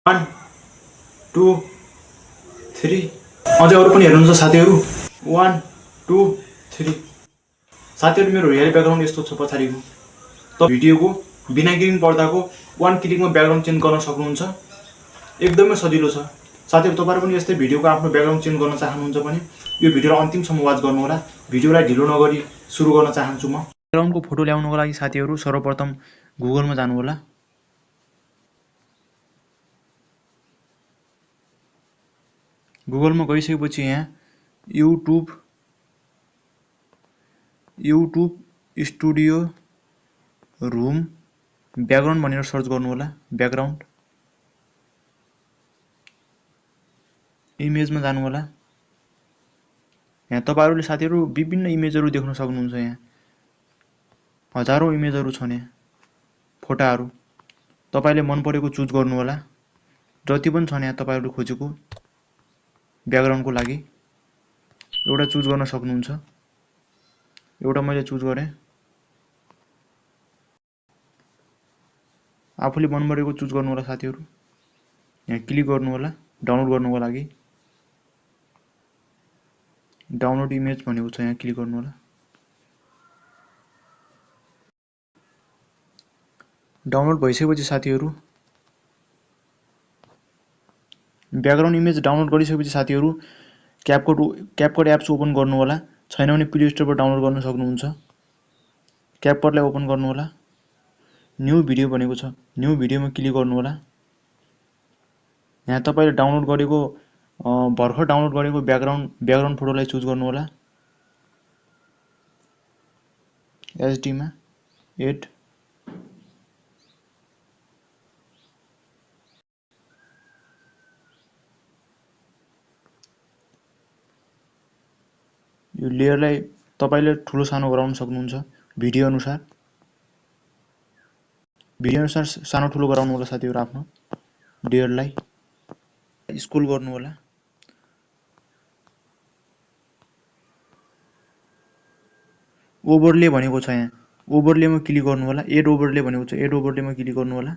1 2 3 अझै अरू पनि हेर्नुहुन्छ साथीहरू 1 2 3 साथीहरू मेरो रियल ब्याकग्राउन्ड यस्तो छ पछाडिको त भिडियोको बिना ग्रिन पर्दाको 1 क्लिकमा ब्याकग्राउन्ड चेन्ज गर्न सक्नुहुन्छ एकदमै सजिलो छ साथीहरू तपाईहरु पनि यस्तै भिडियोको आफ्नो ब्याकग्राउन्ड चेन्ज गर्न चाहनुहुन्छ भने यो भिडियोलाई अन्तिमसम्म वाच गर्नु होला भिडियोलाई ढिलो नगरी सुरु गर्न चाहन्छु म ब्याकग्राउन्डको फोटो ल्याउनको लागि साथीहरू सर्वप्रथम गुगलमा जानु होला गुगलमा गइसकेपछि यहाँ युट्युब स्टुडियो रुम ब्याकग्राउन्ड भनेर सर्च गर्नु होला ब्याकग्राउन्ड इमेजमा जानु होला यहाँ तपाईहरुले साथीहरु विभिन्न इमेजहरु देख्न सक्नुहुन्छ यहाँ हजारौं इमेजहरु छन् यहाँ फोटाहरु तपाईले मन परेको चुज गर्नु होला जति पनि छन् यहाँ तपाईहरुले खोजेको ब्याकग्राउन्डको लागि एउटा चुज गर्न सक्नुहुन्छ एउटा मैले चुज गरे आफूले मन परेको चुज गर्नु होला साथीहरु यहाँ क्लिक गर्नु होला डाउनलोड गर्नको लागि डाउनलोड इमेज भनेको छ यहाँ क्लिक गर्नु होला डाउनलोड भइसकेपछि साथीहरु ब्याकग्राउन्ड इमेज डाउनलोड गरिसकेपछि साथीहरु क्यापकट एप्स ओपन गर्नु होला छैन भने प्ले स्टोरबाट डाउनलोड गर्न सक्नुहुन्छ क्यापकटलाई ओपन गर्नु होला न्यू भिडियो भनेको छ न्यू भिडियोमा क्लिक गर्नु होला यहाँ तपाईले डाउनलोड गरेको भर्खर डाउनलोड गरेको ब्याकग्राउन्ड फोटोलाई चुज गर्नु होला एचडी मा एड यो लेयरलाई तपाईले ठुलो सानो गराउन सक्नुहुन्छ भिडियो अनुसार सानो ठुलो गराउनु होला साथीहरु आफ्नो लेयरलाई स्क्रोल गर्नु होला ओभरले भनेको छ यहाँ ओभरलेमा क्लिक गर्नु होला एड ओभरले भनेको छ एड ओभरलेमा क्लिक गर्नु होला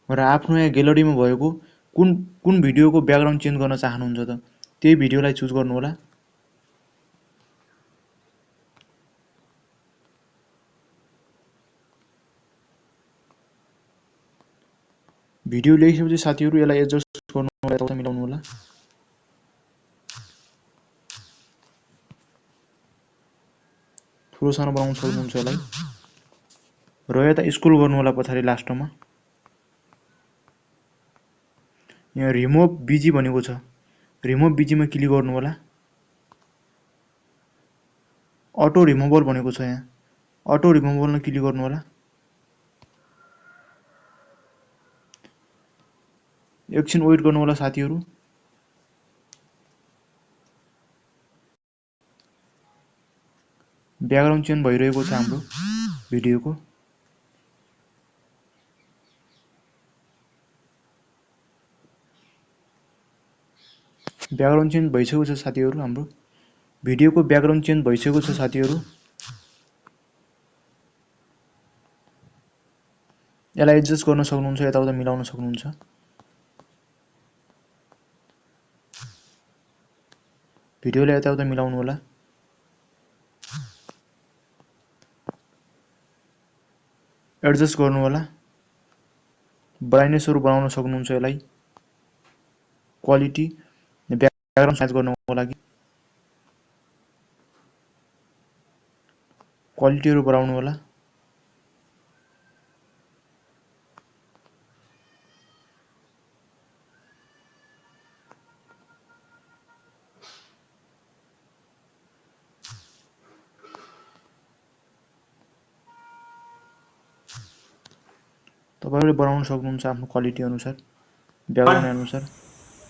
र आफ्नो यहाँ ग्यालरीमा भएको कुन भिडियोको ब्याकग्राउन्ड चेन्ज गर्न चाहनुहुन्छ त त्यही भिडियोलाई चुज गर्नु होला भिडियो ल्याइसकेपछि साथीहरु यसलाई एडजस्ट गर्नु होला यताउता मिलाउनु होला ठुलो सानो बनाउन सक्नुहुन्छ यसलाई र यता स्क्रोल गर्नु होला पछाडी लास्टमा यहाँ रिमुभ बीजी भनेको छ रिमुभ बीजी मा क्लिक गर्नु होला अटो रिमुभल भनेको छ यहाँ अटो रिमुभलमा क्लिक गर्नु होला एकछिन वेट गर्नु होला साथीहरु ब्याकग्राउन्ड चेन्ज भइरहेको छ हाम्रो भिडियोको ब्याकग्राउन्ड चेन्ज भइसकेको छ साथीहरु हाम्रो भिडियोको ब्याकग्राउन्ड चेन्ज भइसकेको छ साथीहरु यसलाई एडजस्ट गर्न सक्नुहुन्छ यताउता मिलाउन सक्नुहुन्छ भिडियोलाई यताउता मिलाउनु होला एडजस्ट गर्नु होला ब्राइटनेसहरु बनाउन सक्नुहुन्छ यसलाई क्वालिटी ब्याकग्राउन्ड साइज गर्नको लागि क्वालिटीहरु बढाउनु होला तपाईहरुले बनाउन सक्नुहुन्छ आफ्नो क्वालिटी अनुसार ब्याकग्राउन्ड अनुसार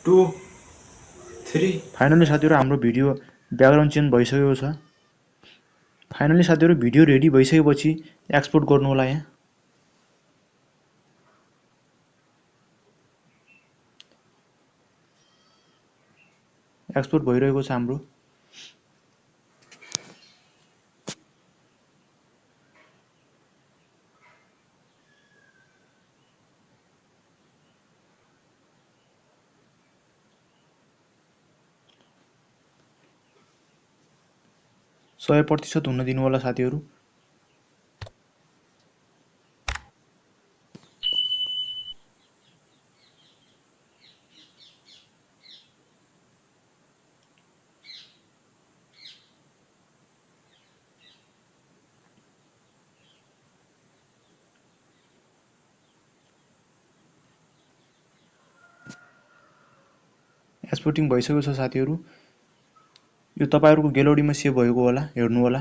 2 3 फाइनली साथीहरु हाम्रो भिडियो ब्याकग्राउन्ड चेन्ज भइसकेको छ फाइनली साथीहरु भिडियो रेडी भइसकेपछि एक्सपोर्ट गर्नु होला यहाँ एक्सपोर्ट भइरहेको छ हाम्रो 100% हुन दिनु होला साथीहरु। एक्सपोर्टिङ भइसकेको छ साथीहरु। यो तपाईहरुको ग्यालरीमा सेभ भएको होला, हेर्नु होला।